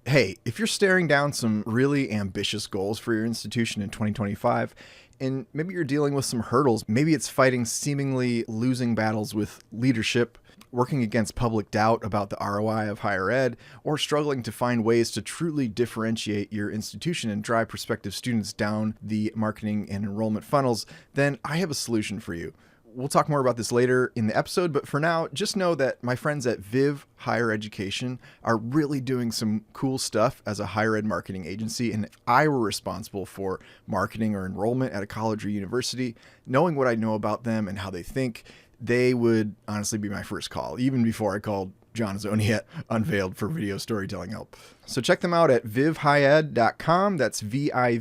Hey, if you're staring down some really ambitious goals for your institution in 2025, and maybe you're dealing with some hurdles, maybe it's fighting seemingly losing battles with leadership, working against public doubt about the ROI of higher ed, or struggling to find ways to truly differentiate your institution and drive prospective students down the marketing and enrollment funnels, then I have a solution for you. We'll talk more about this later in the episode, but for now, just know that my friends at Viv Higher Education are really doing some cool stuff as a higher ed marketing agency. And if I were responsible for marketing or enrollment at a college or university, knowing what I know about them and how they think, they would honestly be my first call, even before I called John Azoni at Unveiled for video storytelling help. So check them out at vivhied.com. That's VIVHIED.com.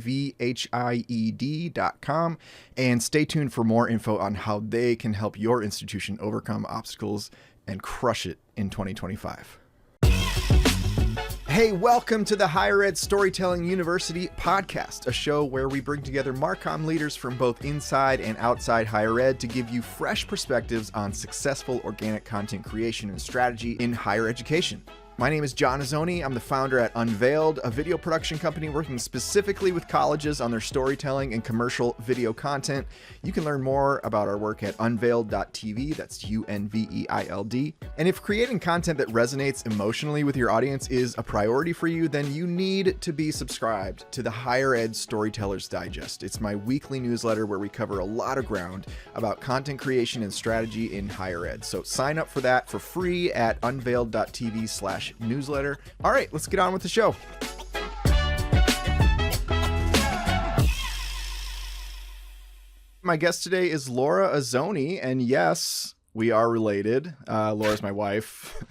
And stay tuned for more info on how they can help your institution overcome obstacles and crush it in 2025. Hey, welcome to the Higher Ed Storytelling University podcast, a show where we bring together Marcom leaders from both inside and outside higher ed to give you fresh perspectives on successful organic content creation and strategy in higher education. My name is John Azoni. I'm the founder at Unveiled, a video production company working specifically with colleges on their storytelling and commercial video content. You can learn more about our work at unveiled.tv. That's UNVEILD. And if creating content that resonates emotionally with your audience is a priority for you, then you need to be subscribed to the Higher Ed Storytellers Digest. It's my weekly newsletter where we cover a lot of ground about content creation and strategy in higher ed. So sign up for that for free at unveiled.tv/newsletter. All right, let's get on with the show. My guest today is Laura Azoni, and yes, we are related. Laura's my wife.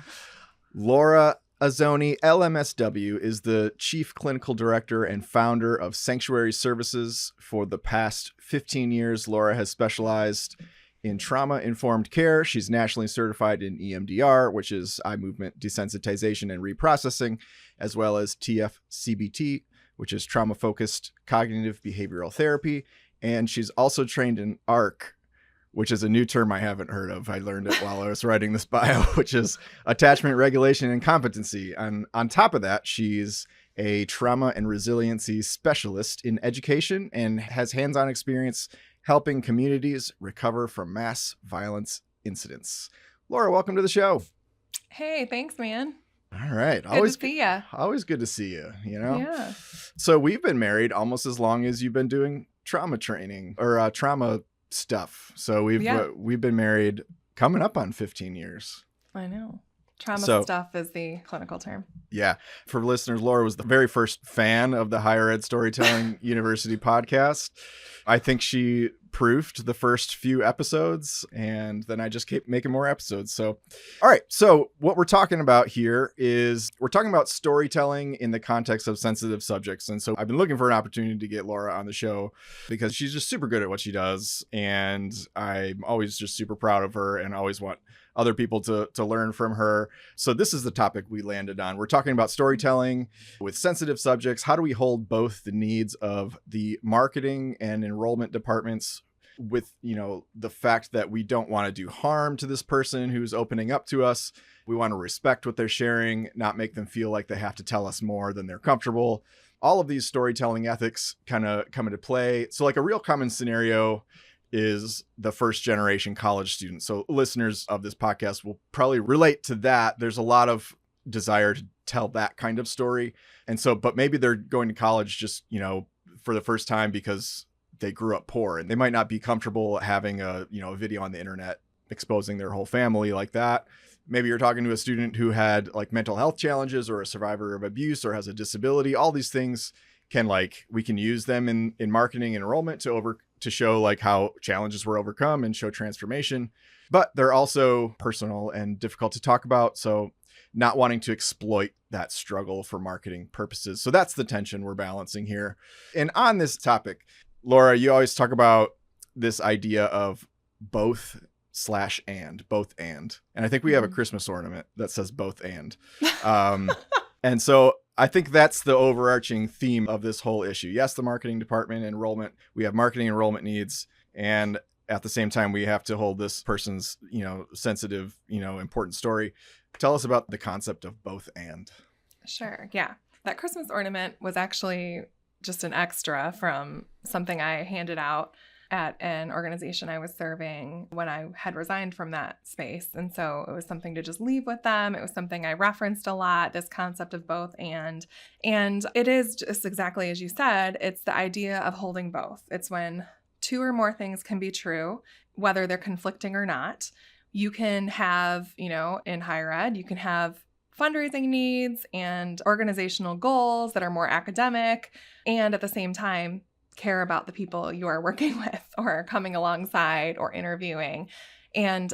Laura Azoni, LMSW, is the Chief Clinical Director and founder of Sanctuary Services. For the past 15 years, Laura has specialized in trauma-informed care. She's nationally certified in EMDR, which is eye movement desensitization and reprocessing, as well as TFCBT, which is trauma-focused cognitive behavioral therapy. And she's also trained in ARC, which is a new term I haven't heard of. I learned it while I was writing this bio, which is attachment regulation and competency. And on top of that, she's a trauma and resiliency specialist in education and has hands-on experience helping communities recover from mass violence incidents. Laura, welcome to the show. Hey, thanks, man. All right. Good to see ya. Always good to see you, you know? Yeah. So we've been married almost as long as you've been doing trauma training or trauma stuff. So we've been married coming up on 15 years. I know. Trauma stuff is the clinical term. Yeah. For listeners, Laura was the very first fan of the Higher Ed Storytelling University podcast. I think she proofed the first few episodes, and then I just kept making more episodes. So, all right. So what we're talking about here is we're talking about storytelling in the context of sensitive subjects. And so I've been looking for an opportunity to get Laura on the show because she's just super good at what she does. And I'm always just super proud of her and always want other people to learn from her. So this is the topic we landed on. We're talking about storytelling with sensitive subjects. How do we hold both the needs of the marketing and enrollment departments with, the fact that we don't want to do harm to this person who's opening up to us. We want to respect what they're sharing, not make them feel like they have to tell us more than they're comfortable. All of these storytelling ethics kind of come into play. So like a real common scenario is the first generation college student. So listeners of this podcast will probably relate to that. There's a lot of desire to tell that kind of story. And so, but maybe they're going to college just, for the first time because they grew up poor and they might not be comfortable having a video on the internet exposing their whole family like that. Maybe you're talking to a student who had like mental health challenges or a survivor of abuse or has a disability. All these things we can use them in marketing and enrollment to show like how challenges were overcome and show transformation, but they're also personal and difficult to talk about. So not wanting to exploit that struggle for marketing purposes. So that's the tension we're balancing here. And on this topic, Laura, you always talk about this idea of both and. And I think we have a Christmas ornament that says both and. And so I think that's the overarching theme of this whole issue. Yes, the marketing department, enrollment, we have marketing enrollment needs. And at the same time, we have to hold this person's, sensitive, important story. Tell us about the concept of both and. Sure. Yeah. That Christmas ornament was actually just an extra from something I handed out at an organization I was serving when I had resigned from that space. And so it was something to just leave with them. It was something I referenced a lot, this concept of both and. And it is just exactly as you said, it's the idea of holding both. It's when two or more things can be true, whether they're conflicting or not. You can have, in higher ed, you can have fundraising needs and organizational goals that are more academic, and at the same time, care about the people you are working with or coming alongside or interviewing. And,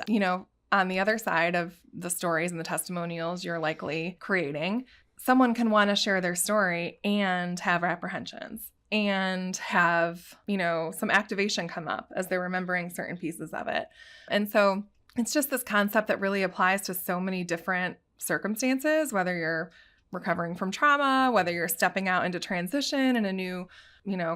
on the other side of the stories and the testimonials you're likely creating, someone can want to share their story and have apprehensions and have, some activation come up as they're remembering certain pieces of it. And so it's just this concept that really applies to so many different circumstances, whether you're recovering from trauma, whether you're stepping out into transition in a new,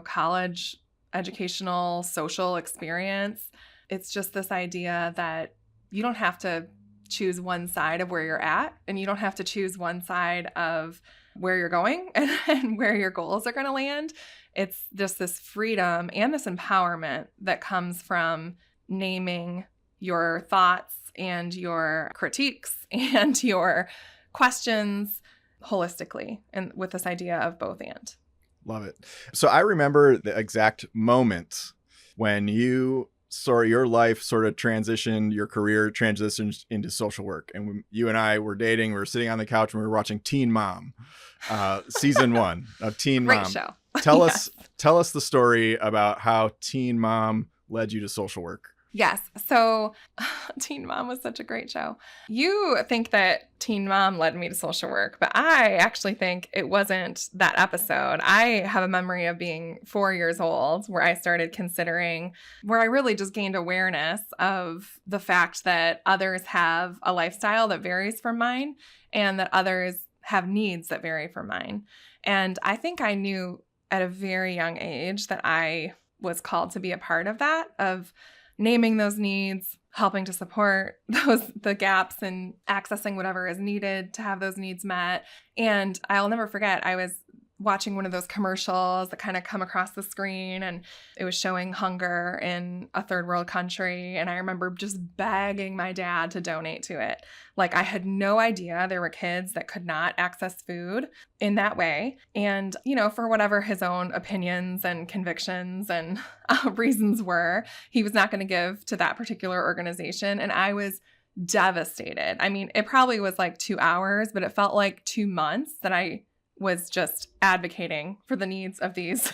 college, educational, social experience. It's just this idea that you don't have to choose one side of where you're at, and you don't have to choose one side of where you're going and where your goals are going to land. It's just this freedom and this empowerment that comes from naming your thoughts and your critiques and your questions holistically, and with this idea of both and. Love it. So I remember the exact moment when your life sort of transitioned, your career transitioned into social work. And when you and I were dating, we were sitting on the couch and we were watching Teen Mom, season 1 of Teen Great Mom. show. Tell us the story about how Teen Mom led you to social work. Yes. So Teen Mom was such a great show. You think that Teen Mom led me to social work, but I actually think it wasn't that episode. I have a memory of being 4 years old where I started considering, where I really just gained awareness of the fact that others have a lifestyle that varies from mine and that others have needs that vary from mine. And I think I knew at a very young age that I was called to be a part of that, of naming those needs, helping to support the gaps and accessing whatever is needed to have those needs met. And I'll never forget, I was watching one of those commercials that kind of come across the screen, and it was showing hunger in a third world country. And I remember just begging my dad to donate to it. Like, I had no idea there were kids that could not access food in that way. And, for whatever his own opinions and convictions and reasons were, he was not going to give to that particular organization. And I was devastated. I mean, it probably was like 2 hours, but it felt like 2 months that I was just advocating for the needs of these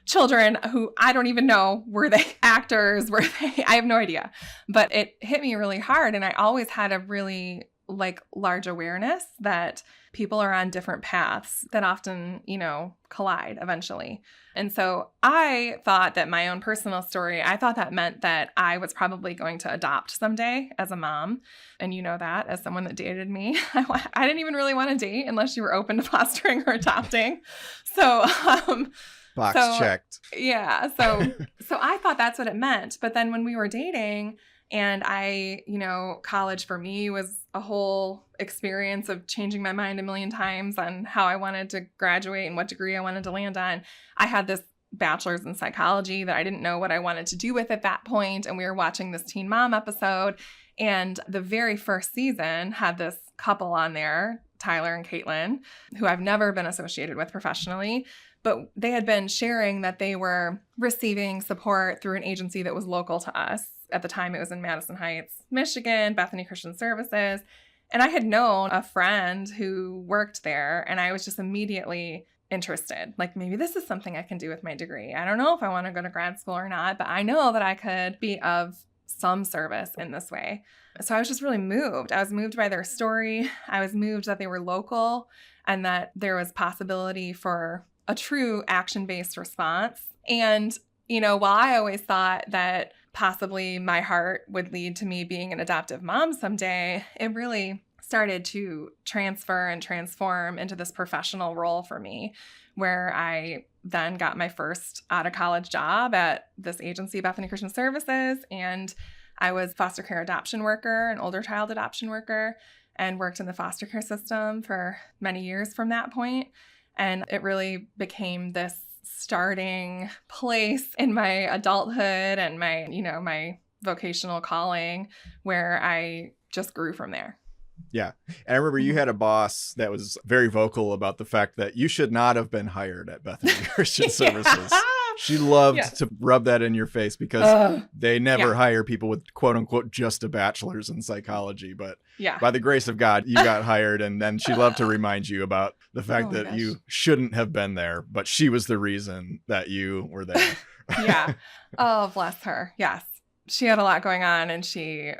children who I don't even know, were they actors? Were they? I have no idea. But it hit me really hard. And I always had a really large awareness that people are on different paths that often, collide eventually. And so I thought that my own personal story, I thought that meant that I was probably going to adopt someday as a mom. And you know that as someone that dated me, I didn't even really want to date unless you were open to fostering or adopting. So, Box checked. Yeah. So I thought that's what it meant. But then when we were dating, and college for me was a whole experience of changing my mind a million times on how I wanted to graduate and what degree I wanted to land on. I had this bachelor's in psychology that I didn't know what I wanted to do with at that point. And we were watching this Teen Mom episode. And the very first season had this couple on there, Tyler and Caitlin, who I've never been associated with professionally. But they had been sharing that they were receiving support through an agency that was local to us. At the time, it was in Madison Heights, Michigan, Bethany Christian Services. And I had known a friend who worked there, and I was just immediately interested. Like, maybe this is something I can do with my degree. I don't know if I want to go to grad school or not, but I know that I could be of some service in this way. So I was just really moved. I was moved by their story. I was moved that they were local and that there was possibility for a true action-based response. And, while I always thought that possibly my heart would lead to me being an adoptive mom someday, it really started to transfer and transform into this professional role for me, where I then got my first out-of-college job at this agency, Bethany Christian Services, and I was foster care adoption worker, an older child adoption worker, and worked in the foster care system for many years from that point. And it really became this starting place in my adulthood and my, my vocational calling where I just grew from there. Yeah. And I remember you had a boss that was very vocal about the fact that you should not have been hired at Bethany Christian Services. She loved to rub that in your face because they never hire people with quote unquote just a bachelor's in psychology. But by the grace of God, you got hired. And then she loved to remind you about the fact that you shouldn't have been there, but she was the reason that you were there. Yeah. Oh, bless her. Yes. She had a lot going on, and she,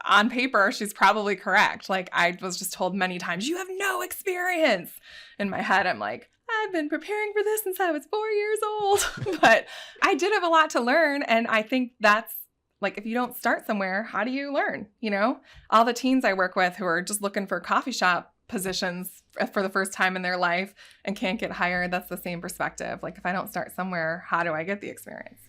on paper, she's probably correct. Like, I was just told many times, you have no experience. In my head, I'm like, I've been preparing for this since I was 4 years old. But I did have a lot to learn. And I think that's like, if you don't start somewhere, how do you learn? All the teens I work with who are just looking for coffee shop positions for the first time in their life and can't get hired, that's the same perspective. Like, if I don't start somewhere, how do I get the experience?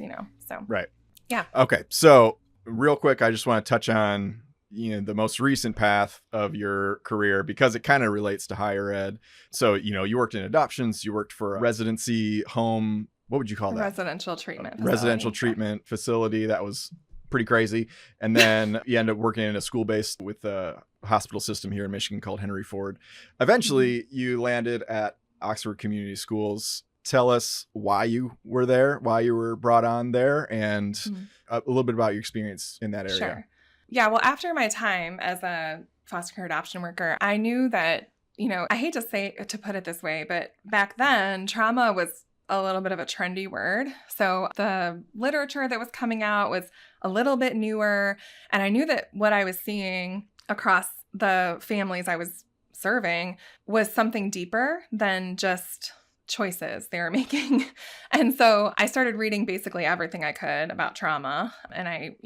So. Right. Yeah. Okay. So real quick, I just want to touch on, the most recent path of your career because it kind of relates to higher ed. So, you worked in adoptions, you worked for a residency home. What would you call that? Residential treatment facility. Residential treatment facility. That was pretty crazy. And then you end up working in a school-based with a hospital system here in Michigan called Henry Ford. Eventually, you landed at Oxford Community Schools. Tell us why you were there, why you were brought on there, and a little bit about your experience in that area. Sure. Yeah, well, after my time as a foster care adoption worker, I knew that, I hate to put it this way, but back then, trauma was a little bit of a trendy word. So the literature that was coming out was a little bit newer. And I knew that what I was seeing across the families I was serving was something deeper than just choices they were making. And so I started reading basically everything I could about trauma. And I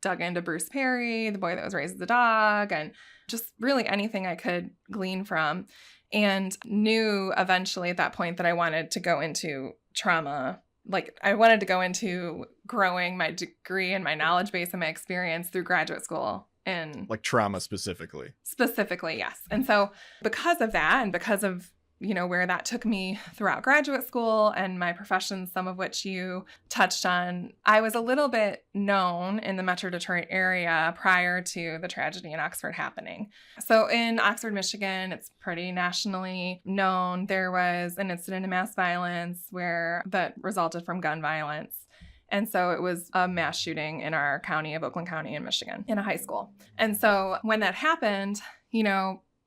dug into Bruce Perry, The Boy That Was Raised as a Dog, and just really anything I could glean from, and knew eventually at that point that I wanted to go into trauma. Like, I wanted to go into growing my degree and my knowledge base and my experience through graduate school. And like trauma specifically. Specifically, yes. And so because of that, and because of where that took me throughout graduate school and my professions, some of which you touched on, I was a little bit known in the Metro Detroit area prior to the tragedy in Oxford happening. So in Oxford, Michigan, it's pretty nationally known. There was an incident of mass violence that resulted from gun violence. And so it was a mass shooting in our county of Oakland County in Michigan in a high school. And so when that happened,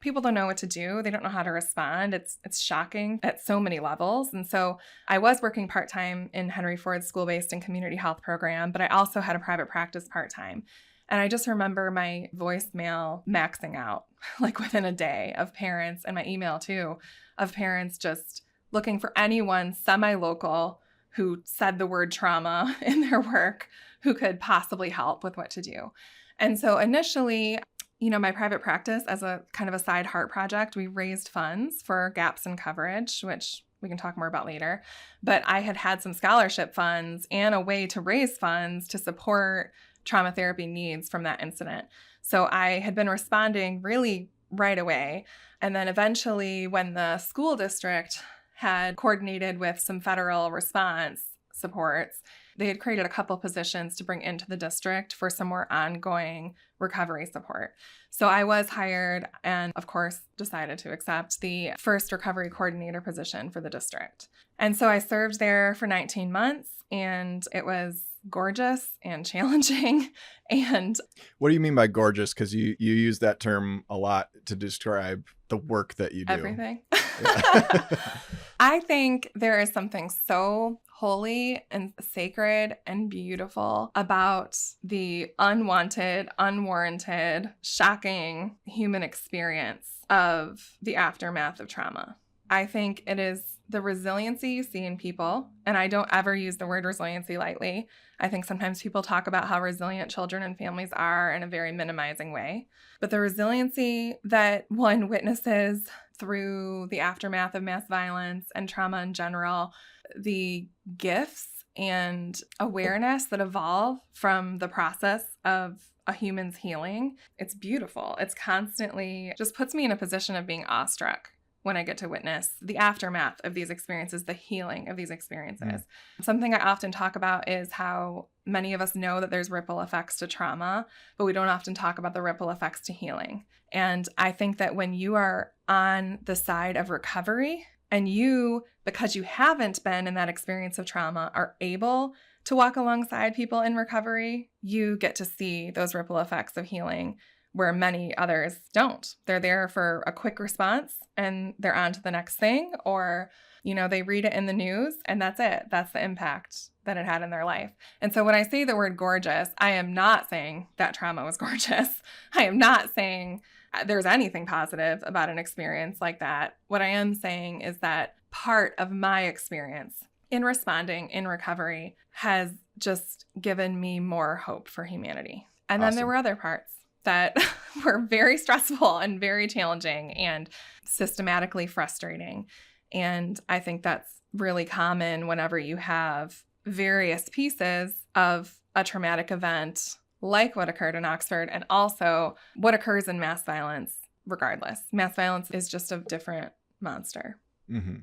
people don't know what to do. They don't know how to respond. It's shocking at so many levels. And so I was working part-time in Henry Ford's school-based and community health program, but I also had a private practice part-time. And I just remember my voicemail maxing out like within a day of parents, and my email too, of parents just looking for anyone semi-local who said the word trauma in their work who could possibly help with what to do. And so initially, my private practice, as a kind of a side heart project, we raised funds for gaps in coverage, which we can talk more about later. But I had some scholarship funds and a way to raise funds to support trauma therapy needs from that incident. So I had been responding really right away. And then eventually, when the school district had coordinated with some federal response supports, they had created a couple positions to bring into the district for some more ongoing recovery support. So I was hired and, of course, decided to accept the first recovery coordinator position for the district. And so I served there for 19 months, and it was gorgeous and challenging. And what do you mean by gorgeous? Because you use that term a lot to describe the work that you do. Everything. Yeah. I think there is something so holy and sacred and beautiful about the unwanted, unwarranted, shocking human experience of the aftermath of trauma. I think it is the resiliency you see in people, and I don't ever use the word resiliency lightly. I think sometimes people talk about how resilient children and families are in a very minimizing way. But the resiliency that one witnesses through the aftermath of mass violence and trauma in general, the gifts and awareness that evolve from the process of a human's healing, it's beautiful. It's constantly just puts me in a position of being awestruck when I get to witness the aftermath of these experiences, the healing of these experiences. Something I often talk about is how many of us know that there's ripple effects to trauma, but we don't often talk about the ripple effects to healing. And I think that when you are on the side of recovery and you, because you haven't been in that experience of trauma, are able to walk alongside people in recovery, you get to see those ripple effects of healing where many others don't. They're there for a quick response and they're on to the next thing, or, they read it in the news and that's it. That's the impact that it had in their life. And so when I say the word gorgeous, I am not saying that trauma was gorgeous. I am not saying there's anything positive about an experience like that. What I am saying is that part of my experience in responding in recovery has just given me more hope for humanity. And then there were other parts that were very stressful and very challenging and systematically frustrating. And I think that's really common whenever you have various pieces of a traumatic event like what occurred in Oxford and also what occurs in mass violence regardless. Mass violence is just a different monster.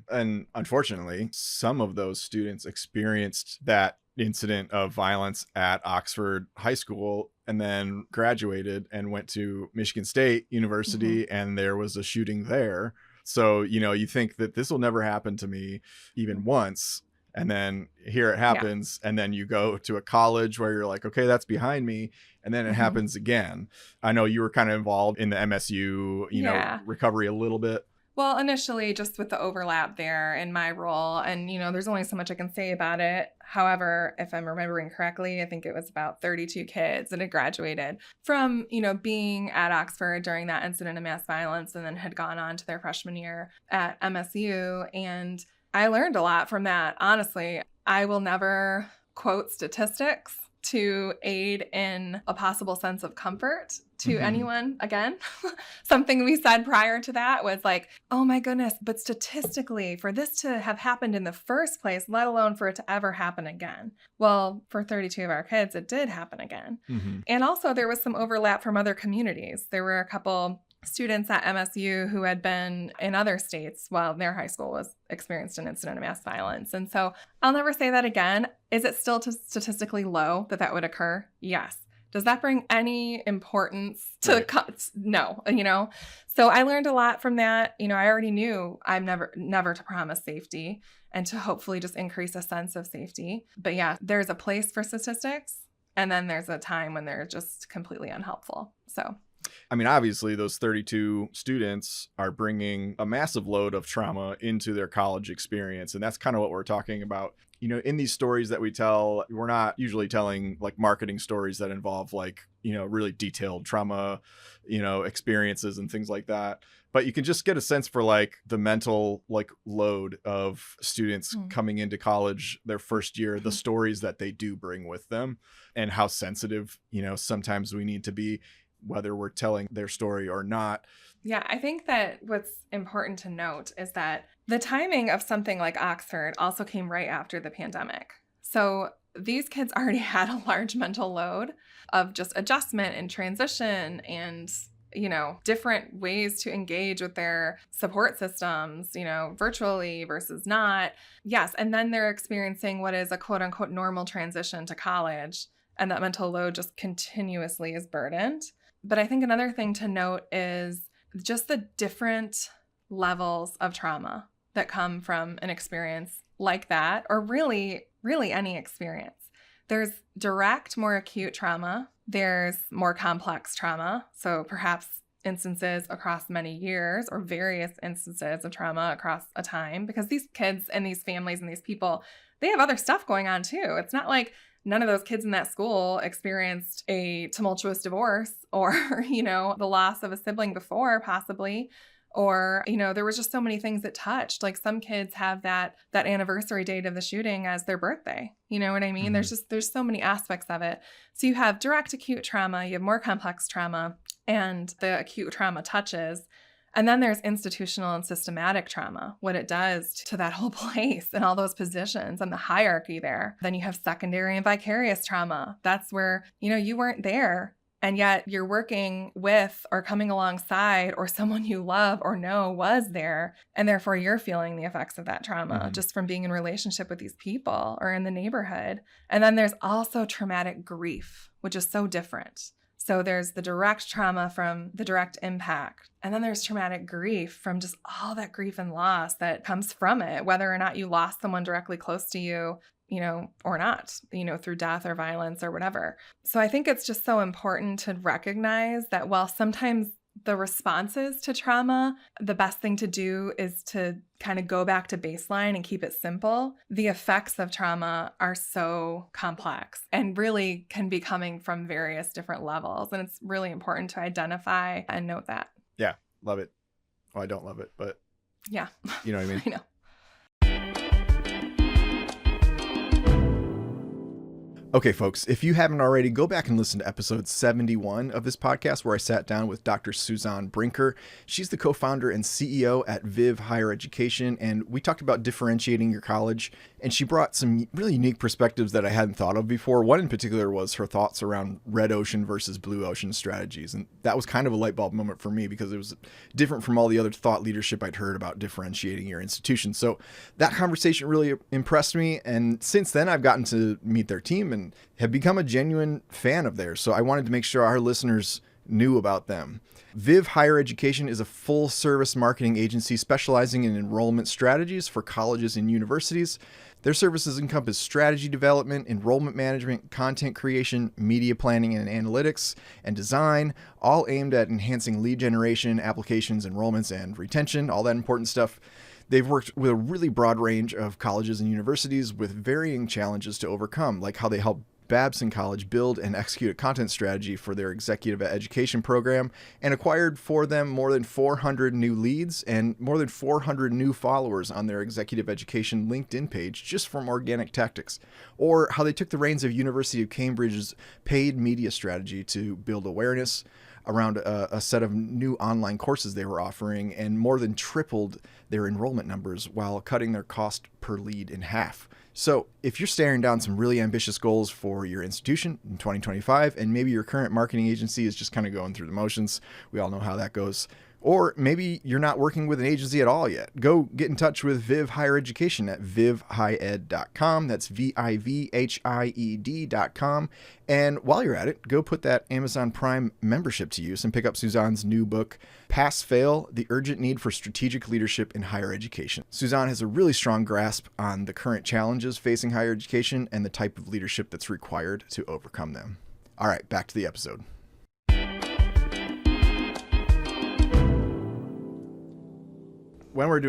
And unfortunately, some of those students experienced that incident of violence at Oxford High School and then graduated and went to Michigan State University and there was a shooting there. So, you think that this will never happen to me even once. And then here it happens. And then you go to a college where you're like, okay, that's behind me. And then it happens again. I know you were kind of involved in the MSU, recovery a little bit. Well, initially, just with the overlap there in my role, and, there's only so much I can say about it. However, if I'm remembering correctly, I think it was about 32 kids that had graduated from, being at Oxford during that incident of mass violence and then had gone on to their freshman year at MSU. And I learned a lot from that. Honestly, I will never quote statistics to aid in a possible sense of comfort to anyone again. Something we said prior to that was like, oh my goodness, but statistically for this to have happened in the first place, let alone for it to ever happen again. Well, for 32 of our kids, it did happen again. And also there was some overlap from other communities. There were a couple students at MSU who had been in other states while their high school was experienced an incident of mass violence. And so I'll never say that again. Is it still statistically low that would occur? Yes. Does that bring any importance to No, So I learned a lot from that. I already knew I'm never to promise safety and to hopefully just increase a sense of safety. But yeah, there's a place for statistics and then there's a time when they're just completely unhelpful. So I mean, obviously, those 32 students are bringing a massive load of trauma into their college experience. And that's kind of what we're talking about. In these stories that we tell, we're not usually telling like marketing stories that involve like, really detailed trauma, experiences and things like that. But you can just get a sense for like the mental like load of students coming into college their first year, the stories that they do bring with them and how sensitive, sometimes we need to be, whether we're telling their story or not. Yeah, I think that what's important to note is that the timing of something like Oxford also came right after the pandemic. So these kids already had a large mental load of just adjustment and transition and, different ways to engage with their support systems, virtually versus not. Yes. And then they're experiencing what is a quote unquote normal transition to college. And that mental load just continuously is burdened. But I think another thing to note is just the different levels of trauma that come from an experience like that, or really any experience. There's direct, more acute trauma. There's more complex trauma. So perhaps instances across many years or various instances of trauma across a time, because these kids and these families and these people, they have other stuff going on too. It's not like none of those kids in that school experienced a tumultuous divorce or, the loss of a sibling before possibly, or, there was just so many things that touched. Like some kids have that anniversary date of the shooting as their birthday. You know what I mean? There's so many aspects of it. So you have direct acute trauma, you have more complex trauma, and the acute trauma touches. And then there's institutional and systematic trauma, what it does to that whole place and all those positions and the hierarchy there. Then you have secondary and vicarious trauma. That's where, you weren't there And yet you're working with or coming alongside or someone you love or know was there. And therefore you're feeling the effects of that trauma just from being in relationship with these people or in the neighborhood. And then there's also traumatic grief, which is so different. So there's the direct trauma from the direct impact. And then there's traumatic grief from just all that grief and loss that comes from it, whether or not you lost someone directly close to you, or not, through death or violence or whatever. So I think it's just so important to recognize that while sometimes the responses to trauma, the best thing to do is to kind of go back to baseline and keep it simple. The effects of trauma are so complex and really can be coming from various different levels. And it's really important to identify and note that. Yeah, love it. Well, I don't love it, but yeah, you know what I mean? I know. Okay, folks, if you haven't already, go back and listen to episode 71 of this podcast where I sat down with Dr. Suzanne Brinker. She's the co-founder and CEO at Viv Higher Education, and we talked about differentiating your college, and she brought some really unique perspectives that I hadn't thought of before. One in particular was her thoughts around red ocean versus blue ocean strategies, and that was kind of a light bulb moment for me because it was different from all the other thought leadership I'd heard about differentiating your institution. So that conversation really impressed me, and since then I've gotten to meet their team and have become a genuine fan of theirs. So I wanted to make sure our listeners knew about them. Viv Higher Education is a full-service marketing agency specializing in enrollment strategies for colleges and universities. Their services encompass strategy development, enrollment management, content creation, media planning and analytics, and design, all aimed at enhancing lead generation, applications, enrollments, and retention, all that important stuff. They've worked with a really broad range of colleges and universities with varying challenges to overcome, like how they help Babson College build and execute a content strategy for their executive education program and acquired for them more than 400 new leads and more than 400 new followers on their executive education LinkedIn page just from organic tactics. Or how they took the reins of University of Cambridge's paid media strategy to build awareness around a set of new online courses they were offering and more than tripled their enrollment numbers while cutting their cost per lead in half. So if you're staring down some really ambitious goals for your institution in 2025, and maybe your current marketing agency is just kind of going through the motions, we all know how that goes. Or maybe you're not working with an agency at all yet. Go get in touch with Viv Higher Education at vivhighed.com. That's VIVHIED.com. And while you're at it, go put that Amazon Prime membership to use and pick up Suzanne's new book, Pass Fail, The Urgent Need for Strategic Leadership in Higher Education. Suzanne has a really strong grasp on the current challenges facing higher education and the type of leadership that's required to overcome them. All right, back to the episode. When we're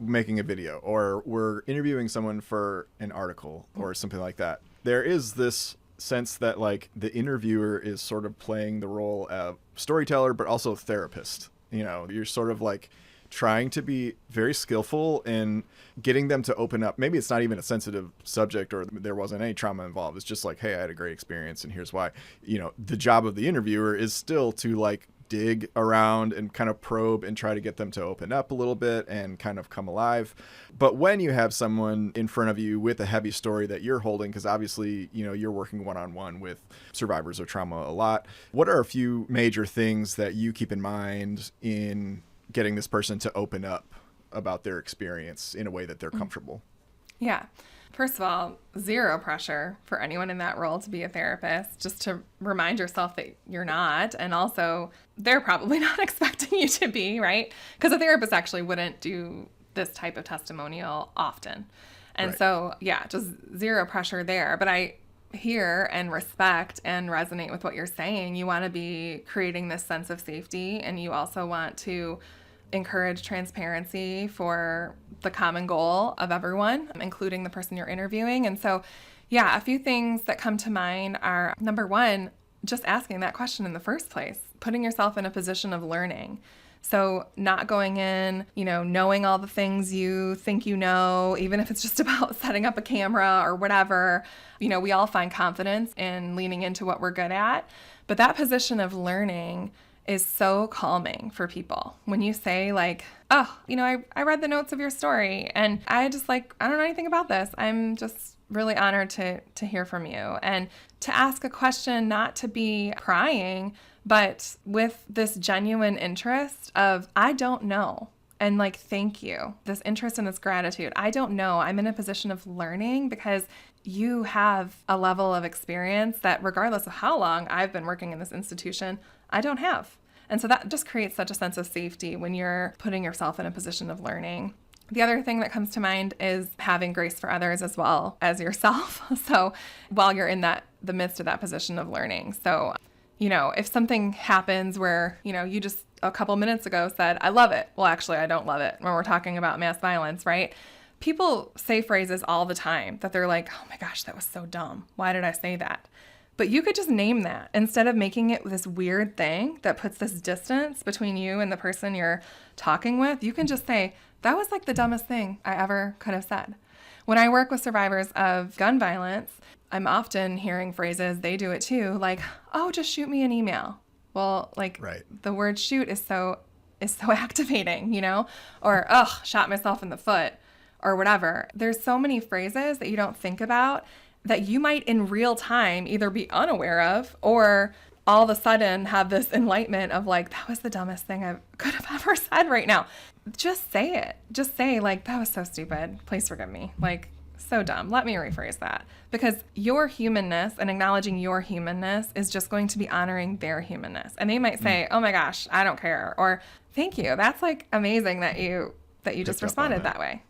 making a video or we're interviewing someone for an article or something like that, there is this sense that like the interviewer is sort of playing the role of storyteller, but also therapist. You're sort of like trying to be very skillful in getting them to open up. Maybe it's not even a sensitive subject or there wasn't any trauma involved. It's just like, hey, I had a great experience and here's why. The job of the interviewer is still to like dig around and kind of probe and try to get them to open up a little bit and kind of come alive. But when you have someone in front of you with a heavy story that you're holding, because obviously, you're working one-on-one with survivors of trauma a lot, what are a few major things that you keep in mind in getting this person to open up about their experience in a way that they're comfortable? Yeah. First of all, zero pressure for anyone in that role to be a therapist, just to remind yourself that you're not. And also, they're probably not expecting you to be, right? Because a therapist actually wouldn't do this type of testimonial often. And Right. So, yeah, just zero pressure there. But I hear and respect and resonate with what you're saying. You want to be creating this sense of safety, and you also want to encourage transparency for the common goal of everyone, including the person you're interviewing. And so, yeah, a few things that come to mind are, number one, just asking that question in the first place, putting yourself in a position of learning. So not going in, knowing all the things you think you know, even if it's just about setting up a camera or whatever. We all find confidence in leaning into what we're good at. But that position of learning is so calming for people. When you say like, oh, I read the notes of your story and I don't know anything about this. I'm just really honored to hear from you and to ask a question, not to be prying, but with this genuine interest of, I don't know. And like, thank you. This interest and this gratitude. I don't know. I'm in a position of learning because you have a level of experience that regardless of how long I've been working in this institution, I don't have. And so that just creates such a sense of safety when you're putting yourself in a position of learning. The other thing that comes to mind is having grace for others as well as yourself. So while you're in the midst of that position of learning. So, if something happens where, you just a couple minutes ago said, I love it. Well, actually, I don't love it when we're talking about mass violence, right? People say phrases all the time that they're like, oh my gosh, that was so dumb. Why did I say that? But you could just name that instead of making it this weird thing that puts this distance between you and the person you're talking with. You can just say, that was like the dumbest thing I ever could have said. When I work with survivors of gun violence, I'm often hearing phrases, they do it too, like, oh, just shoot me an email. Well, like the word shoot is so activating, or, ugh, shot myself in the foot or whatever. There's so many phrases that you don't think about that you might in real time either be unaware of or all of a sudden have this enlightenment of like, that was the dumbest thing I could have ever said right now. Just say it. Just say like, that was so stupid. Please forgive me. Like, so dumb. Let me rephrase that. Because your humanness and acknowledging your humanness is just going to be honoring their humanness. And they might say, oh my gosh, I don't care. Or thank you. That's like amazing that you just responded that way,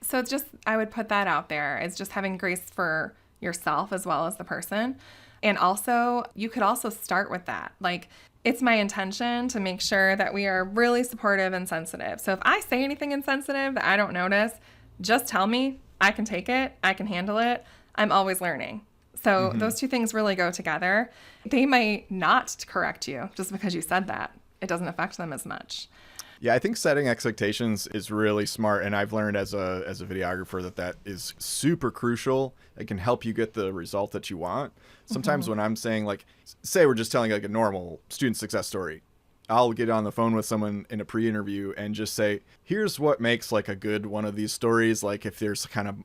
So it's just, I would put that out there. It's just having grace for yourself as well as the person. And also, you could also start with that. Like, it's my intention to make sure that we are really supportive and sensitive. So if I say anything insensitive that I don't notice, just tell me. I can take it. I can handle it. I'm always learning. So those two things really go together. They might not correct you just because you said that. It doesn't affect them as much. Yeah, I think setting expectations is really smart. And I've learned as a videographer that is super crucial. It can help you get the result that you want. Sometimes when I'm saying, like, say we're just telling like a normal student success story, I'll get on the phone with someone in a pre-interview and just say, here's what makes like a good one of these stories. Like if there's kind of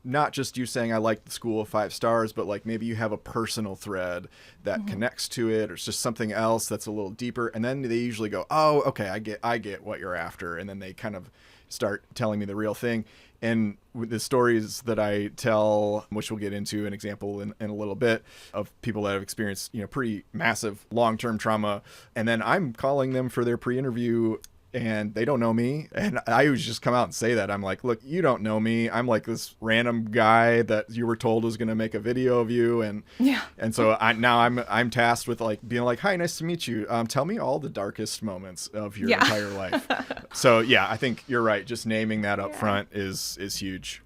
not just you saying I like the school of 5 stars, but like maybe you have a personal thread that connects to it, or it's just something else that's a little deeper. And then they usually go, oh, okay, I get what you're after. And then they kind of start telling me the real thing. And with the stories that I tell, which we'll get into an example in a little bit, of people that have experienced, pretty massive long-term trauma. And then I'm calling them for their pre-interview and they don't know me. And I always just come out and say that. I'm like, look, you don't know me. I'm like this random guy that you were told was going to make a video of you. And so I'm tasked with like being like, hi, nice to meet you. Tell me all the darkest moments of your entire life. So yeah, I think you're right. Just naming that up front is huge.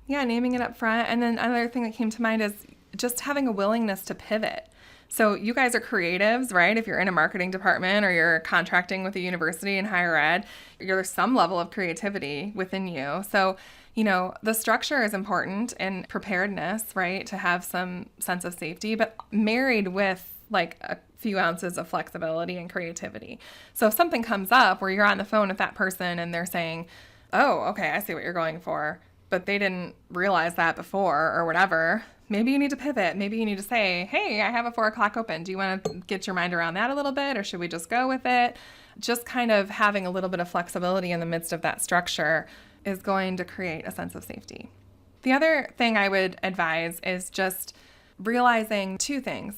Yeah, naming it up front. And then another thing that came to mind is just having a willingness to pivot. So you guys are creatives, right? If you're in a marketing department or you're contracting with a university in higher ed, there's some level of creativity within you. So, the structure is important and preparedness, right? To have some sense of safety, but married with like a few ounces of flexibility and creativity. So if something comes up where you're on the phone with that person and they're saying, oh, okay, I see what you're going for, but they didn't realize that before or whatever, maybe you need to pivot. Maybe you need to say, hey, I have a 4:00 open. Do you want to get your mind around that a little bit, or should we just go with it? Just kind of having a little bit of flexibility in the midst of that structure is going to create a sense of safety. The other thing I would advise is just realizing 2 things.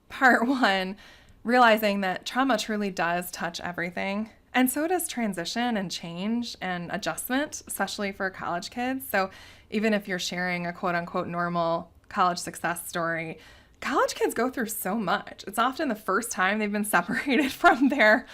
Part 1, realizing that trauma truly does touch everything. And so does transition and change and adjustment, especially for college kids. So even if you're sharing a quote unquote normal college success story, college kids go through so much. It's often the first time they've been separated from their,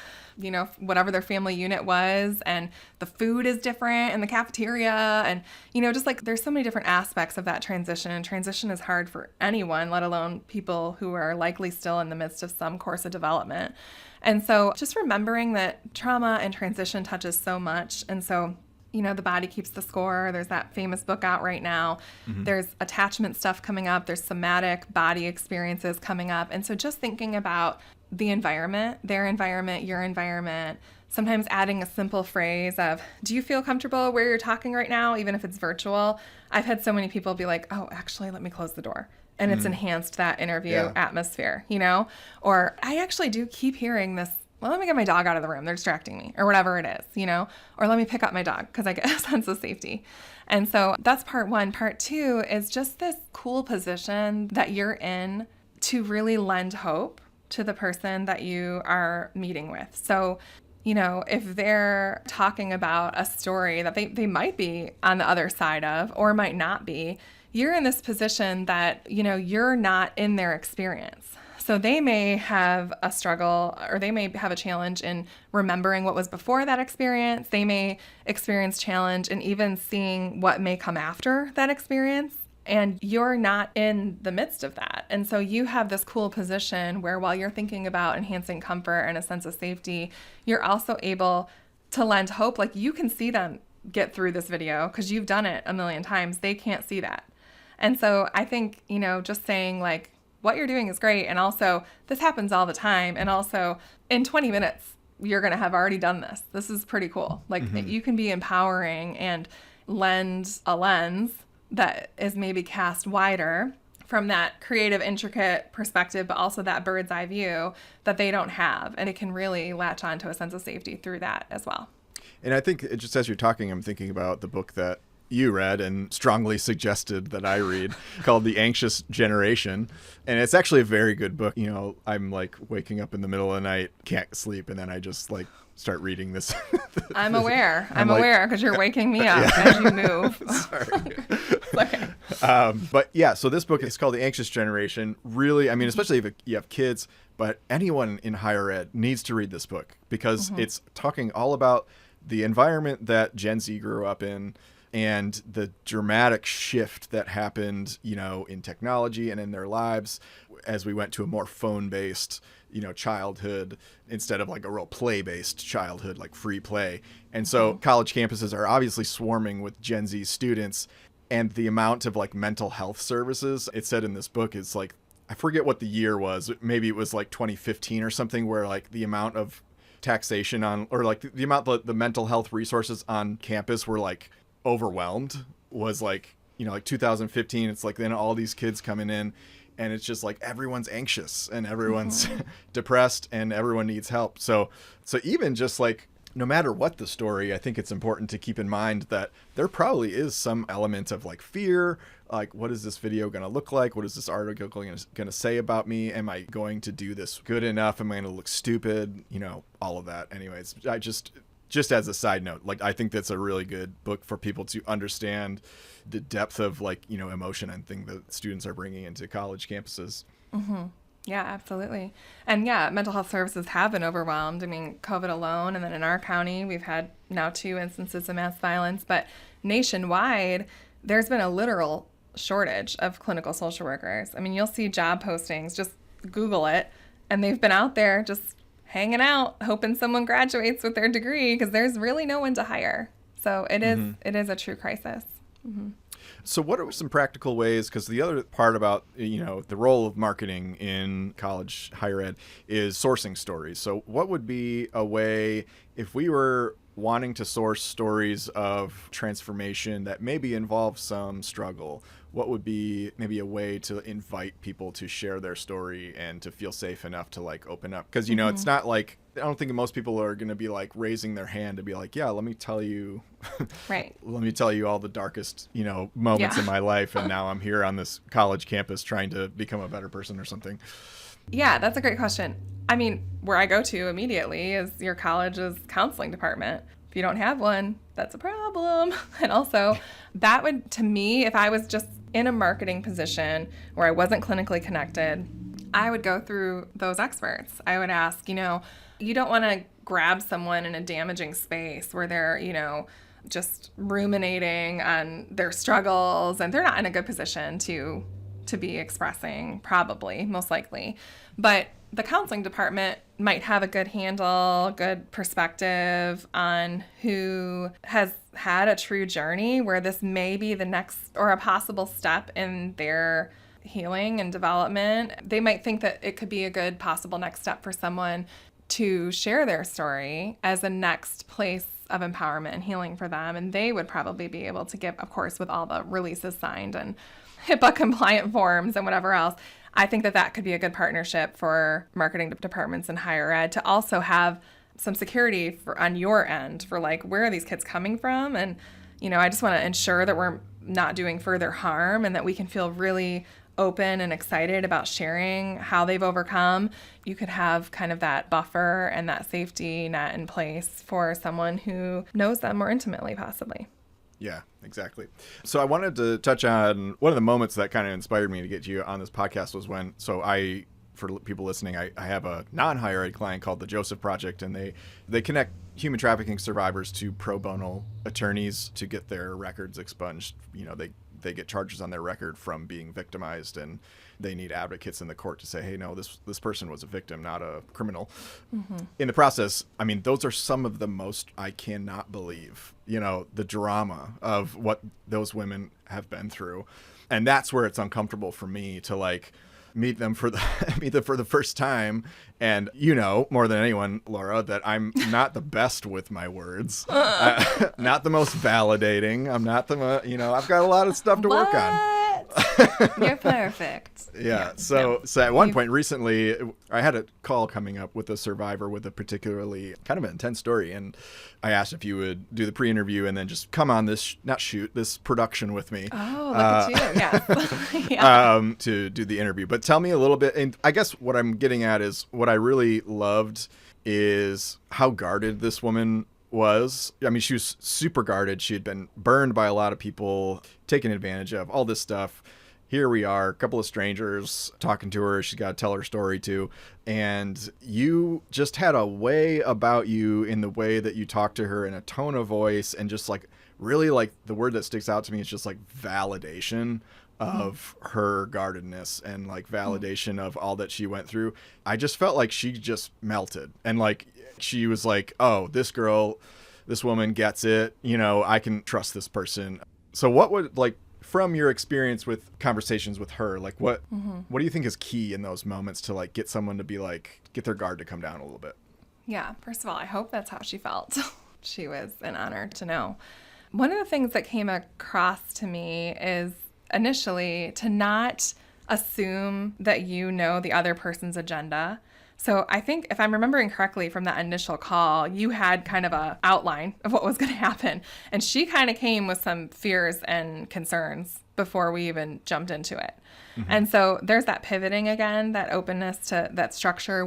whatever their family unit was, and the food is different in the cafeteria. And, just like there's so many different aspects of that transition. And transition is hard for anyone, let alone people who are likely still in the midst of some course of development. And so just remembering that trauma and transition touches so much. And so, the body keeps the score. There's that famous book out right now. There's attachment stuff coming up. There's somatic body experiences coming up. And so just thinking about the environment, their environment, your environment, sometimes adding a simple phrase of, do you feel comfortable where you're talking right now, even if it's virtual? I've had so many people be like, oh, actually, let me close the door. And it's enhanced that interview atmosphere, you know? Or I actually do keep hearing this, well, let me get my dog out of the room. They're distracting me, or whatever it is, you know? Or let me pick up my dog because I get a sense of safety. And so that's part one. Part two is just this cool position that you're in to really lend hope to the person that you are meeting with. So, you know, if they're talking about a story that they might be on the other side of or might not be, you're in this position that, you know, you're not in their experience. So they may have a struggle or they may have a challenge in remembering what was before that experience. They may experience challenge in even seeing what may come after that experience. And you're not in the midst of that. And so you have this cool position where while you're thinking about enhancing comfort and a sense of safety, you're also able to lend hope. Like you can see them get through this video because you've done it a million times. They can't see that. And so I think, you know, just saying like, what you're doing is great. And also, this happens all the time. And also, in 20 minutes, you're going to have already done this. This is pretty cool. Like, you can be empowering and lend a lens that is maybe cast wider from that creative, intricate perspective, but also that bird's eye view that they don't have. And it can really latch on to a sense of safety through that as well. And I think just as you're talking, I'm thinking about the book that you read and strongly suggested that I read called The Anxious Generation. And it's actually a very good book. You know, I'm like waking up in the middle of the night, can't sleep. And then I just like start reading this. I'm aware because you're waking me up as you move. Sorry. Okay. But yeah, so this book is called The Anxious Generation. Really, I mean, especially if you have kids, but anyone in higher ed needs to read this book because it's talking all about the environment that Gen Z grew up in and the dramatic shift that happened, you know, in technology and in their lives as we went to a more phone-based, you know, childhood instead of like a real play-based childhood, like free play. And so college campuses are obviously swarming with Gen Z students, and the amount of like mental health services, it said in this book, is like, I forget what the year was. Maybe it was like 2015 or something, where like the amount of taxation on, or like the amount of the mental health resources on campus were like overwhelmed, was like, you know, like 2015. It's like then all these kids coming in and it's just like everyone's anxious and everyone's depressed and everyone needs help. So even just like, no matter what the story, I think it's important to keep in mind that there probably is some element of like fear, like what is this video going to look like? What is this article going to say about me? Am I going to do this good enough? Am I going to look stupid? You know, all of that. Anyways, I just as a side note, like I think that's a really good book for people to understand the depth of like, you know, emotion and thing that students are bringing into college campuses. Yeah, absolutely. And yeah, mental health services have been overwhelmed. I mean, COVID alone, and then in our county, we've had now 2 instances of mass violence, but nationwide, there's been a literal shortage of clinical social workers. I mean, you'll see job postings, just Google it, and they've been out there just hanging out, hoping someone graduates with their degree because there's really no one to hire. So it is a true crisis. So what are some practical ways, because the other part about, you know, the role of marketing in college higher ed is sourcing stories. So what would be a way, if we were wanting to source stories of transformation that maybe involve some struggle, what would be maybe a way to invite people to share their story and to feel safe enough to like open up? Because, you know, it's not like, I don't think most people are going to be like raising their hand to be like, yeah, let me tell you, let me tell you all the darkest, you know, moments in my life. And now I'm here on this college campus trying to become a better person or something. Yeah, that's a great question. I mean, where I go to immediately is your college's counseling department. If you don't have one, that's a problem. And also, that would, to me, if I was just in a marketing position where I wasn't clinically connected, I would go through those experts. I would ask, you know, you don't want to grab someone in a damaging space where they're, you know, just ruminating on their struggles and they're not in a good position to be expressing, probably, most likely. But the counseling department might have a good handle, good perspective on who has had a true journey where this may be the next or a possible step in their healing and development. They might think that it could be a good possible next step for someone to share their story as a next place of empowerment and healing for them. And they would probably be able to give, of course, with all the releases signed and HIPAA compliant forms and whatever else. I think that that could be a good partnership for marketing departments in higher ed to also have some security on your end for like, where are these kids coming from? And, I just want to ensure that we're not doing further harm and that we can feel really open and excited about sharing how they've overcome. You could have kind of that buffer and that safety net in place for someone who knows them more intimately, possibly. Yeah, exactly. So I wanted to touch on one of the moments that kind of inspired me to get you on this podcast was when, for people listening, I have a non-higher ed client called the Joseph Project, and they connect human trafficking survivors to pro bono attorneys to get their records expunged. They get charges on their record from being victimized, and they need advocates in the court to say, hey, no, this person was a victim, not a criminal. Mm-hmm. In the process, I mean, those are some of the most, I cannot believe, the drama of what those women have been through. And that's where it's uncomfortable for me to like meet them for the first time. And more than anyone, Laura, that I'm not the best with my words, not the most validating. I'm not I've got a lot of stuff to work on. You're perfect. Yeah. So at one point recently, I had a call coming up with a survivor with a particularly kind of an intense story. And I asked if you would do the pre-interview and then just come on this production with me. Oh, look at you. Yeah. To do the interview. But tell me a little bit. And I guess what I'm getting at is what I really loved is how guarded this woman was. I mean, she was super guarded. She had been burned by a lot of people, taken advantage of, all this stuff. Here we are, a couple of strangers talking to her. She's got to tell her story too. And you just had a way about you in the way that you talked to her, in a tone of voice, and just like really like the word that sticks out to me is just like validation of her guardedness and like validation of all that she went through. I just felt like she just melted, and like she was like, oh, this woman gets it. I can trust this person. So what would, like, from your experience with conversations with her, like what do you think is key in those moments to like get someone to be like, get their guard to come down a little bit? Yeah. First of all, I hope that's how she felt. She was an honor to know. One of the things that came across to me is initially to not assume that the other person's agenda. So I think if I'm remembering correctly from that initial call, you had kind of a outline of what was going to happen. And she kind of came with some fears and concerns before we even jumped into it. Mm-hmm. And so there's that pivoting again, that openness to that structure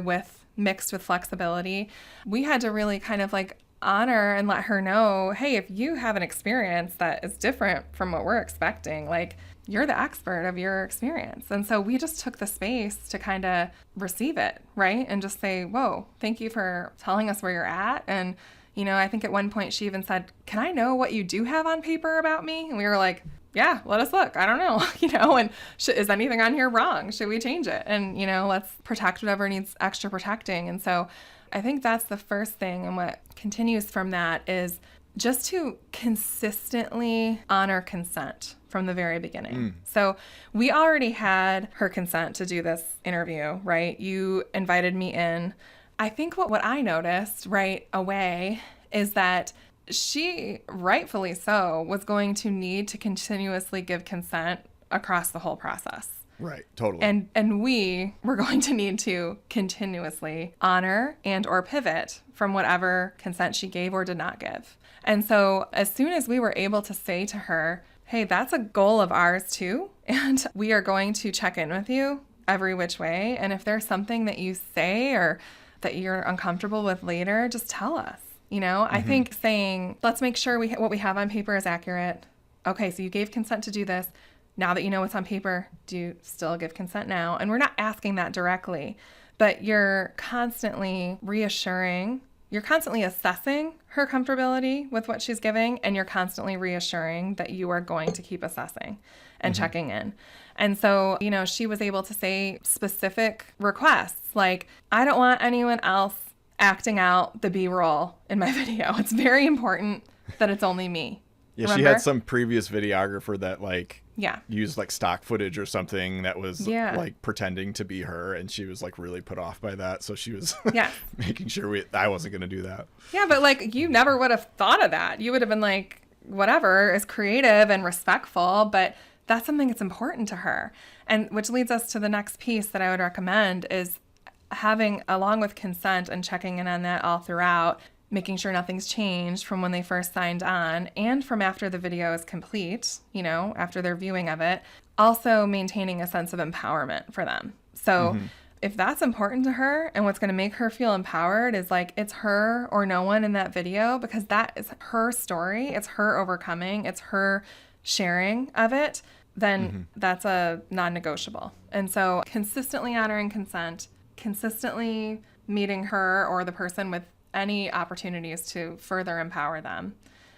mixed with flexibility. We had to really kind of like honor and let her know, hey, if you have an experience that is different from what we're expecting, like, you're the expert of your experience. And so we just took the space to kind of receive it, right? And just say, whoa, thank you for telling us where you're at. And, I think at one point she even said, can I know what you do have on paper about me? And we were like, yeah, let us look. I don't know, and is anything on here wrong? Should we change it? And, let's protect whatever needs extra protecting. And so I think that's the first thing. And what continues from that is just to consistently honor consent from the very beginning. So we already had her consent to do this interview, right? You invited me in. I think what I noticed right away is that she, rightfully so, was going to need to continuously give consent across the whole process. Right, totally. And we were going to need to continuously honor and or pivot from whatever consent she gave or did not give. And so as soon as we were able to say to her, hey, that's a goal of ours too, and we are going to check in with you every which way. And if there's something that you say or that you're uncomfortable with later, just tell us. I think saying, let's make sure what we have on paper is accurate. Okay, so you gave consent to do this. Now that you know what's on paper, do you still give consent now? And we're not asking that directly, but you're constantly reassuring. You're constantly assessing her comfortability with what she's giving, and you're constantly reassuring that you are going to keep assessing and checking in. And so, she was able to say specific requests, like, I don't want anyone else acting out the B-roll in my video. It's very important that it's only me. Yeah, Remember? she had some previous videographer that like Yeah. used like stock footage or something that was Yeah. like pretending to be her, and she was like really put off by that. So she was Yeah. making sure I wasn't going to do that. Yeah, but like you never would have thought of that. You would have been like, whatever, is creative and respectful, but that's something that's important to her. And which leads us to the next piece that I would recommend is having, along with consent and checking in on that all throughout, making sure nothing's changed from when they first signed on and from after the video is complete, you know, after their viewing of it, also maintaining a sense of empowerment for them. So if that's important to her and what's going to make her feel empowered is like it's her or no one in that video, because that is her story, it's her overcoming, it's her sharing of it, then that's a non-negotiable. And so consistently honoring consent, consistently meeting her or the person with any opportunities to further empower them.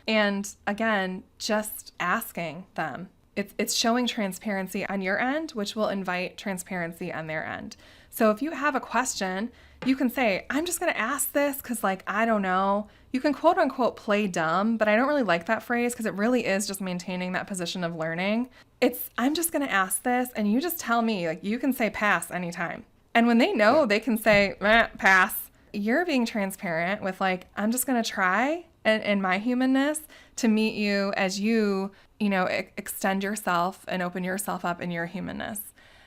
And again, just asking them. It's showing transparency on your end, which will invite transparency on their end. So if you have a question, you can say, I'm just going to ask this because, like, I don't know. You can quote unquote play dumb, but I don't really like that phrase because it really is just maintaining that position of learning. I'm just going to ask this and you just tell me, like, you can say pass anytime. And when they know, they can say pass. You're being transparent with like, I'm just going to try and my humanness to meet you as you extend yourself and open yourself up in your humanness.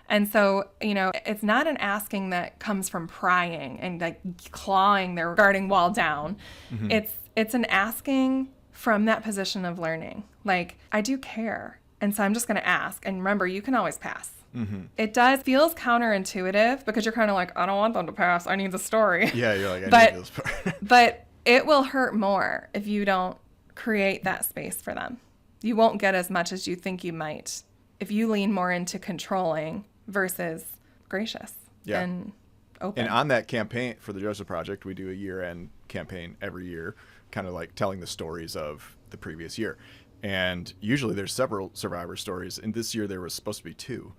And so, it's not an asking that comes from prying and like clawing their guarding wall down. It's an asking from that position of learning. Like, I do care. And so I'm just going to ask. And remember, you can always pass. It feels counterintuitive because you're kind of like, I don't want them to pass. I need the story. Yeah, you're like, I need this part. But it will hurt more if you don't create that space for them. You won't get as much as you think you might if you lean more into controlling versus gracious and open. And on that campaign for the Joseph Project, we do a year-end campaign every year, kind of like telling the stories of the previous year. And usually there's several survivor stories. And this year there was supposed to be 2.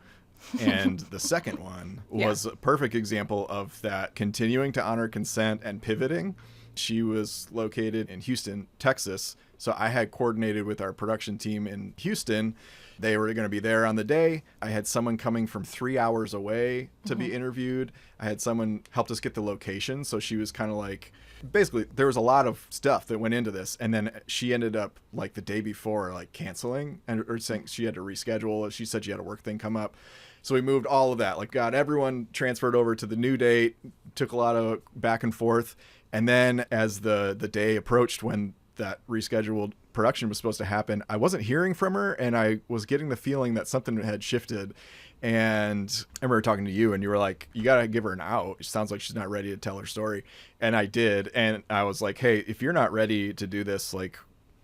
And the second one was a perfect example of that continuing to honor consent and pivoting. She was located in Houston, Texas. So I had coordinated with our production team in Houston. They were going to be there on the day. I had someone coming from 3 hours away to be interviewed. I had someone helped us get the location. So she was kind of like, basically, there was a lot of stuff that went into this. And then she ended up like the day before, like canceling or saying she had to reschedule. She said she had a work thing come up. So we moved all of that, like got everyone transferred over to the new date, took a lot of back and forth. And then as the day approached when that rescheduled production was supposed to happen, I wasn't hearing from her and I was getting the feeling that something had shifted. And I remember talking to you and you were like, you got to give her an out. It sounds like she's not ready to tell her story. And I did. And I was like, hey, if you're not ready to do this, like,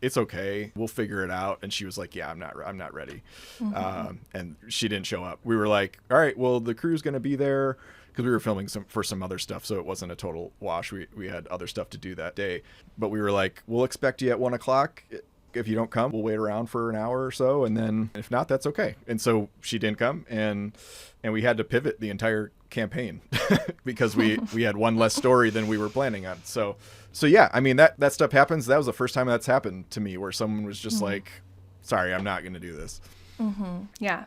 it's okay. We'll figure it out. And she was like, yeah, I'm not ready. And she didn't show up. We were like, all right, well, the crew's going to be there because we were filming for some other stuff. So it wasn't a total wash. We had other stuff to do that day, but we were like, we'll expect you at 1:00. If you don't come, we'll wait around for an hour or so. And then if not, that's okay. And so she didn't come and we had to pivot the entire campaign because we had one less story than we were planning on. So yeah, I mean, that stuff happens. That was the first time that's happened to me where someone was just like, sorry, I'm not going to do this. Yeah.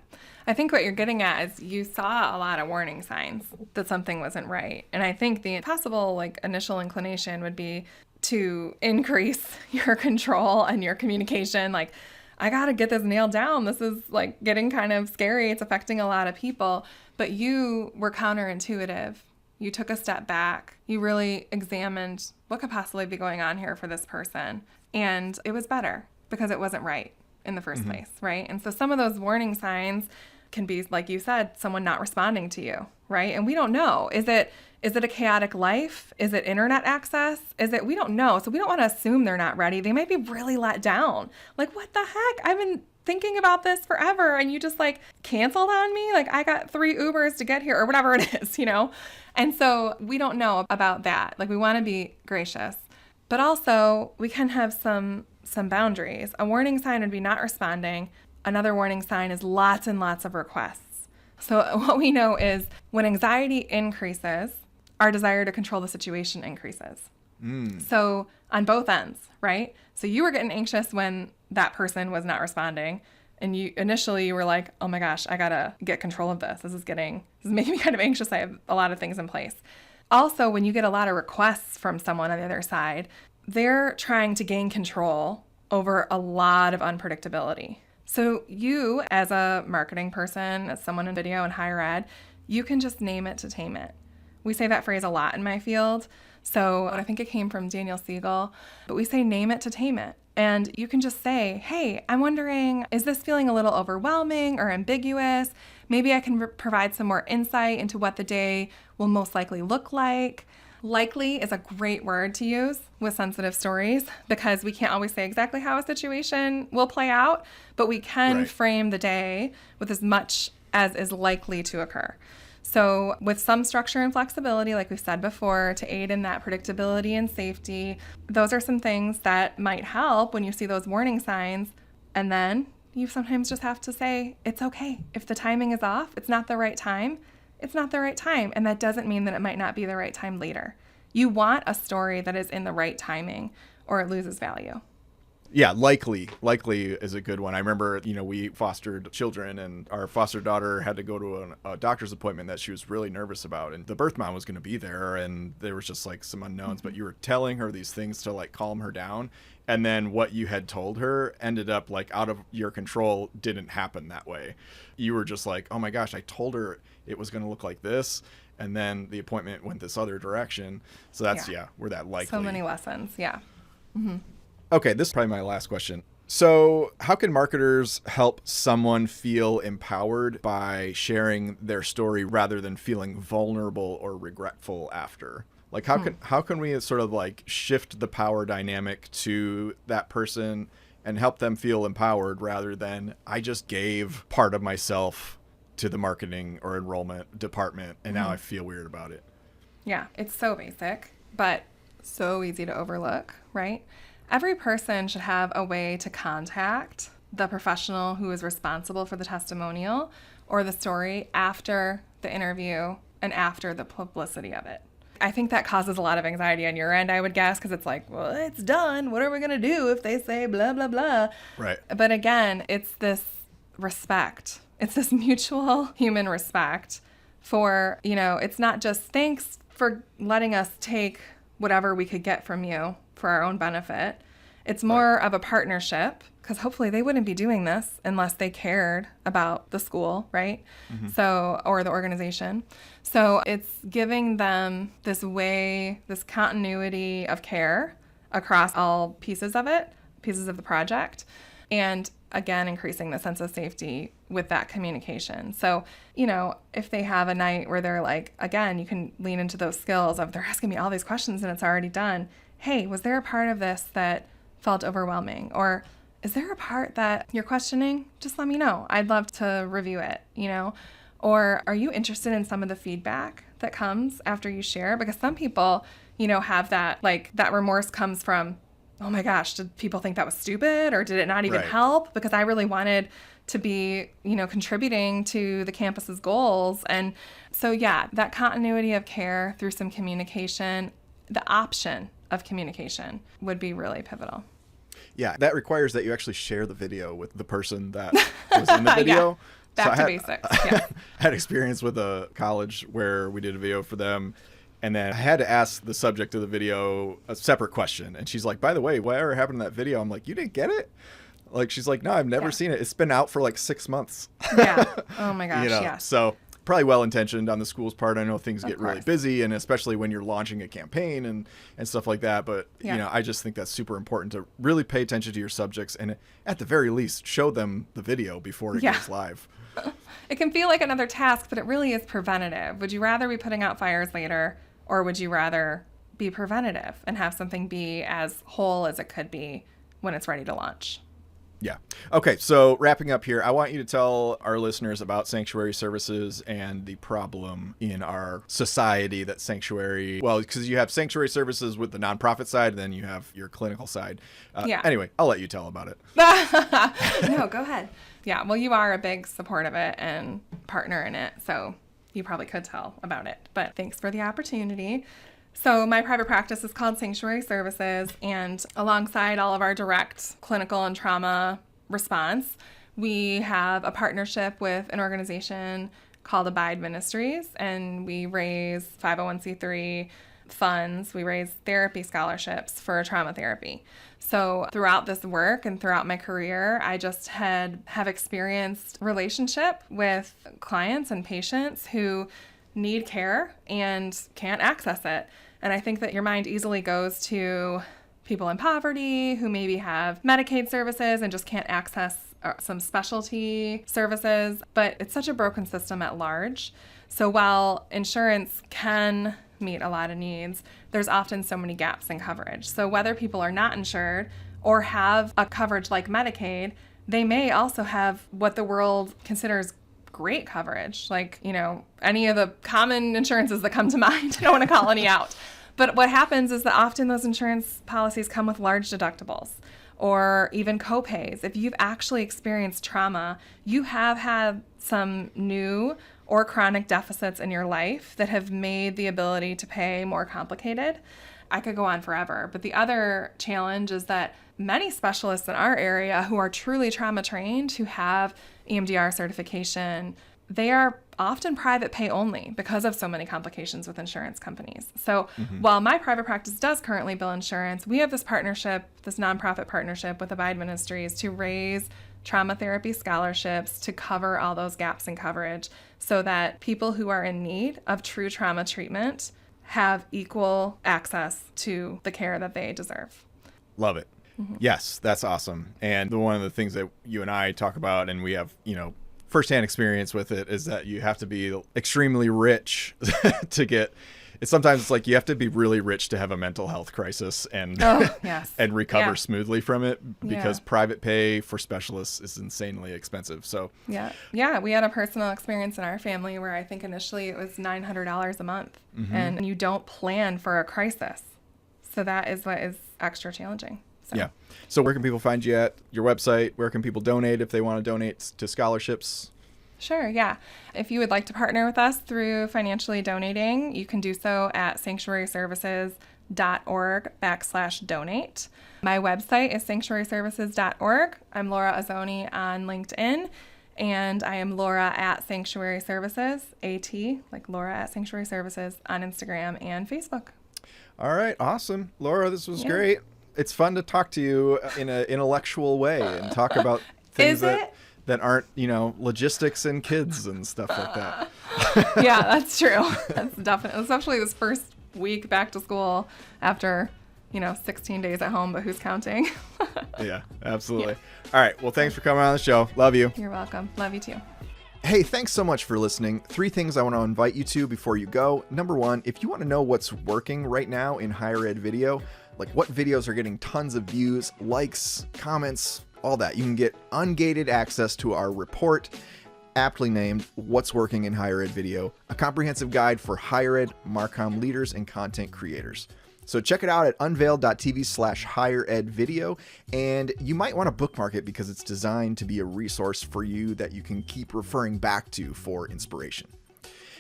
I think what you're getting at is you saw a lot of warning signs that something wasn't right. And I think the possible like initial inclination would be to increase your control and your communication. Like, I got to get this nailed down. This is like getting kind of scary. It's affecting a lot of people. But you were counterintuitive. You took a step back. You really examined what could possibly be going on here for this person. And it was better because it wasn't right in the first place, right? And so some of those warning signs can be, like you said, someone not responding to you, right? And we don't know. Is it a chaotic life? Is it internet access? We don't know. So we don't want to assume they're not ready. They might be really let down. Like, what the heck? I've been thinking about this forever and you just like canceled on me? Like, I got 3 Ubers to get here or whatever it is, And so we don't know about that. Like, we want to be gracious, but also we can have some boundaries. A warning sign would be not responding. Another warning sign is lots and lots of requests. So what we know is when anxiety increases, our desire to control the situation increases. So on both ends, right? So you were getting anxious when that person was not responding. And you initially were like, oh my gosh, I gotta get control of this. This is making me kind of anxious. I have a lot of things in place. Also, when you get a lot of requests from someone on the other side, they're trying to gain control over a lot of unpredictability. So you, as a marketing person, as someone in video and higher ed, you can just name it to tame it. We say that phrase a lot in my field. So I think it came from Daniel Siegel, but we say name it to tame it. And you can just say, hey, I'm wondering, is this feeling a little overwhelming or ambiguous? Maybe I can provide some more insight into what the day will most likely look like. Likely is a great word to use with sensitive stories because we can't always say exactly how a situation will play out, but we can frame the day with as much as is likely to occur. So with some structure and flexibility, like we said before, to aid in that predictability and safety, those are some things that might help when you see those warning signs. And then you sometimes just have to say, it's okay. If the timing is off, it's not the right time, it's not the right time. And that doesn't mean that it might not be the right time later. You want a story that is in the right timing or it loses value. Yeah, likely is a good one. I remember, we fostered children and our foster daughter had to go to a doctor's appointment that she was really nervous about. And the birth mom was going to be there and there was just like some unknowns, but you were telling her these things to like calm her down. And then what you had told her ended up like out of your control, didn't happen that way. You were just like, oh my gosh, I told her it was going to look like this. And then the appointment went this other direction. So that's, we're that likely. So many lessons. Yeah. Mm-hmm. Okay, this is probably my last question. So how can marketers help someone feel empowered by sharing their story rather than feeling vulnerable or regretful after? Like how can we sort of like shift the power dynamic to that person and help them feel empowered rather than I just gave part of myself to the marketing or enrollment department and now I feel weird about it? Yeah, it's so basic, but so easy to overlook, right? Every person should have a way to contact the professional who is responsible for the testimonial or the story after the interview and after the publicity of it. I think that causes a lot of anxiety on your end, I would guess, because it's like, well, it's done. What are we going to do if they say blah, blah, blah? Right. But again, it's this respect. It's this mutual human respect for, it's not just thanks for letting us take whatever we could get from you for our own benefit. It's more of a partnership because hopefully they wouldn't be doing this unless they cared about the school, right? Mm-hmm. So, or the organization. So it's giving them this way, this continuity of care across all pieces of the project. And again, increasing the sense of safety with that communication. So, if they have a night where they're like, again, you can lean into those skills of they're asking me all these questions and it's already done. Hey, was there a part of this that felt overwhelming? Or is there a part that you're questioning? Just let me know. I'd love to review it, Or are you interested in some of the feedback that comes after you share? Because some people, have that, like that remorse comes from, oh my gosh, did people think that was stupid or did it not even help? Because I really wanted to be, contributing to the campus's goals. And so, that continuity of care through some communication, the option of communication would be really pivotal. Yeah, that requires that you actually share the video with the person that was in the video. Back to basics. Yeah. I had experience with a college where we did a video for them. And then I had to ask the subject of the video a separate question. And she's like, by the way, whatever happened to that video? I'm like, you didn't get it? Like, she's like, no, I've never seen it. It's been out for like 6 months. Yeah. Oh my gosh. Yeah. So probably well-intentioned on the school's part. I know things get really busy, and especially when you're launching a campaign and stuff like that. But, I just think that's super important to really pay attention to your subjects and at the very least, show them the video before it goes live. It can feel like another task, but it really is preventative. Would you rather be putting out fires later, or would you rather be preventative and have something be as whole as it could be when it's ready to launch? Yeah. Okay. So wrapping up here, I want you to tell our listeners about sanctuary services and the problem in our society that sanctuary, because you have sanctuary services with the nonprofit side, and then you have your clinical side. Anyway, I'll let you tell about it. No, go ahead. Yeah. Well, you are a big support of it and partner in it. So you probably could tell about it, but thanks for the opportunity. So my private practice is called Sanctuary Services, and alongside all of our direct clinical and trauma response, we have a partnership with an organization called Abide Ministries, and we raise 501c3 funds. We raise therapy scholarships for trauma therapy. So throughout this work and throughout my career, I just have experienced relationship with clients and patients who need care and can't access it. And I think that your mind easily goes to people in poverty who maybe have Medicaid services and just can't access some specialty services, but it's such a broken system at large. So while insurance can meet a lot of needs, there's often so many gaps in coverage. So whether people are not insured or have a coverage like Medicaid, they may also have what the world considers great coverage, like, any of the common insurances that come to mind. I don't want to call any out. But what happens is that often those insurance policies come with large deductibles or even copays. If you've actually experienced trauma, you have had some new or chronic deficits in your life that have made the ability to pay more complicated. I could go on forever. But the other challenge is that many specialists in our area who are truly trauma trained, who have EMDR certification, they are often private pay only because of so many complications with insurance companies. So while my private practice does currently bill insurance, we have this partnership, this nonprofit partnership with Abide Ministries to raise trauma therapy scholarships to cover all those gaps in coverage so that people who are in need of true trauma treatment have equal access to the care that they deserve. Love it. Yes, that's awesome. And one of the things that you and I talk about, and we have, firsthand experience with it, is that you have to be extremely rich to get it. Sometimes it's like you have to be really rich to have a mental health crisis and and recover smoothly from it, because private pay for specialists is insanely expensive. So we had a personal experience in our family where I think initially it was $900 a month, and you don't plan for a crisis. So that is what is extra challenging. So where can people find you at? Your website? Where can people donate if they want to donate to scholarships? Sure, yeah. If you would like to partner with us through financially donating, you can do so at sanctuaryservices.org/donate. My website is sanctuaryservices.org. I'm Laura Azoni on LinkedIn, and I am Laura at Sanctuary Services, AT, like Laura at Sanctuary Services, on Instagram and Facebook. All right, awesome. Laura, this was great. It's fun to talk to you in an intellectual way and talk about things that aren't, logistics and kids and stuff like that. Yeah, that's true. That's definitely, especially this first week back to school after, 16 days at home, but who's counting? Yeah, absolutely. Yeah. All right. Well, thanks for coming on the show. Love you. You're welcome. Love you too. Hey, thanks so much for listening. 3 things I want to invite you to before you go. Number 1, if you want to know what's working right now in higher ed video, like what videos are getting tons of views, likes, comments, all that, you can get ungated access to our report, aptly named What's Working in Higher Ed Video, a comprehensive guide for higher ed Marcom leaders and content creators. So check it out at unveiled.tv/higheredvideo, and you might want to bookmark it because it's designed to be a resource for you that you can keep referring back to for inspiration.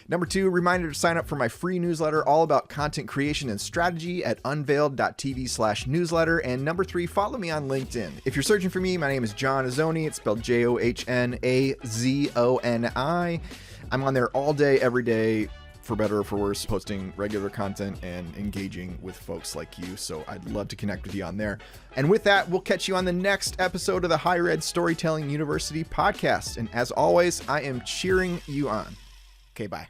Number 2, reminder to sign up for my free newsletter all about content creation and strategy at unveiled.tv/newsletter. And number 3, follow me on LinkedIn. If you're searching for me, my name is John Azoni. It's spelled JOHNAZONI. I'm on there all day, every day, for better or for worse, posting regular content and engaging with folks like you. So I'd love to connect with you on there. And with that, we'll catch you on the next episode of the Higher Ed Storytelling University podcast. And as always, I am cheering you on. Okay, bye.